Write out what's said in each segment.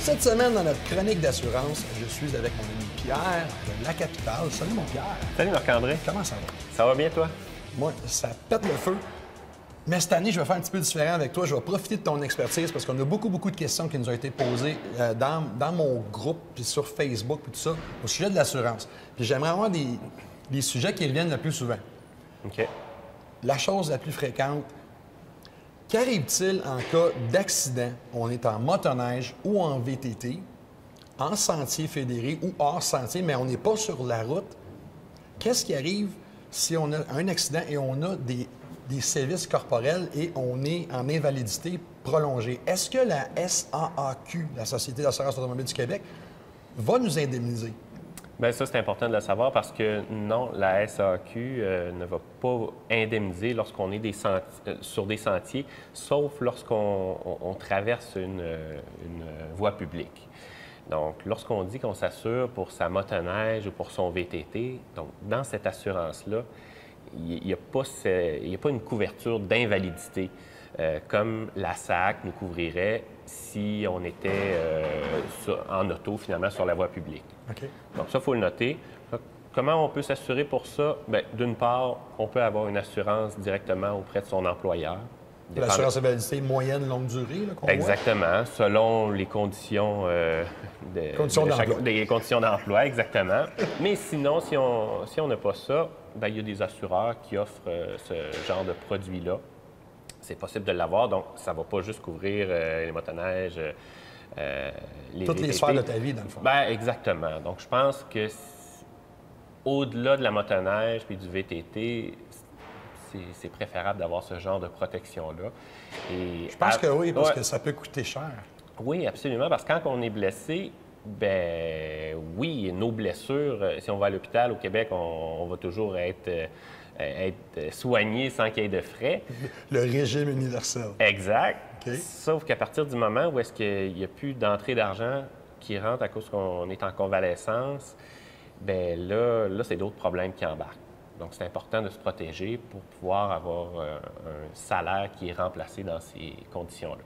Cette semaine, dans notre chronique d'assurance, je suis avec mon ami Pierre de La Capitale. Salut mon Pierre. Salut Marc-André. Comment ça va? Ça va bien toi? Moi, ça pète le feu. Mais cette année, je vais faire un petit peu différent avec toi. Je vais profiter de ton expertise parce qu'on a beaucoup de questions qui nous ont été posées dans mon groupe, puis sur Facebook, puis tout ça, au sujet de l'assurance. Puis j'aimerais avoir des sujets qui reviennent le plus souvent. OK. La chose la plus fréquente, qu'arrive-t-il en cas d'accident? On est en motoneige ou en VTT, en sentier fédéré ou hors sentier, mais on n'est pas sur la route. Qu'est-ce qui arrive si on a un accident et on a des sévices corporels et on est en invalidité prolongée? Est-ce que la SAAQ, la Société d'assurance automobile du Québec, va nous indemniser? Bien, ça, c'est important de le savoir parce que non, la SAQ ne va pas indemniser lorsqu'on est sur des sentiers, sauf lorsqu'on traverse une voie publique. Donc, lorsqu'on dit qu'on s'assure pour sa motoneige ou pour son VTT, donc dans cette assurance-là, il n'y a pas une couverture d'invalidité comme la SAC nous couvrirait si on était en auto, finalement, sur la voie publique. OK. Donc ça, il faut le noter. Comment on peut s'assurer pour ça? Bien, d'une part, on peut avoir une assurance directement auprès de son employeur. L'assurance invalidité moyenne, longue durée, là, qu'on Exactement, selon les conditions, des conditions d'emploi, exactement. Mais sinon, si on n'a pas ça, bien, il y a des assureurs qui offrent ce genre de produit-là. C'est possible de l'avoir, donc ça ne va pas juste couvrir les motoneiges, les toutes les VTT. sphères de ta vie, dans le fond. Bien, exactement. Donc, je pense que au-delà de la motoneige puis du VTT, c'est préférable d'avoir ce genre de protection-là. Et Je pense que oui, parce que ça peut coûter cher. Oui, absolument, parce que quand on est blessé, ben oui, nos blessures, si on va à l'hôpital au Québec, on va toujours être soigné sans qu'il y ait de frais. Le régime universel. Exact. OK. Sauf qu'à partir du moment où est-ce qu'il n'y a plus d'entrée d'argent qui rentre à cause qu'on est en convalescence, bien là c'est d'autres problèmes qui embarquent. Donc, c'est important de se protéger pour pouvoir avoir un salaire qui est remplacé dans ces conditions-là.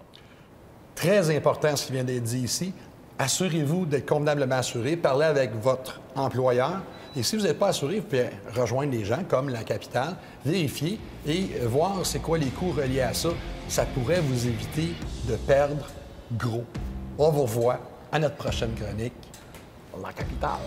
Très important ce qui vient d'être dit ici. Assurez-vous d'être convenablement assuré. Parlez avec votre employeur. Et si vous n'êtes pas assuré, vous pouvez rejoindre des gens comme La Capitale, vérifier et voir c'est quoi les coûts reliés à ça. Ça pourrait vous éviter de perdre gros. On vous revoit à notre prochaine chronique. La Capitale.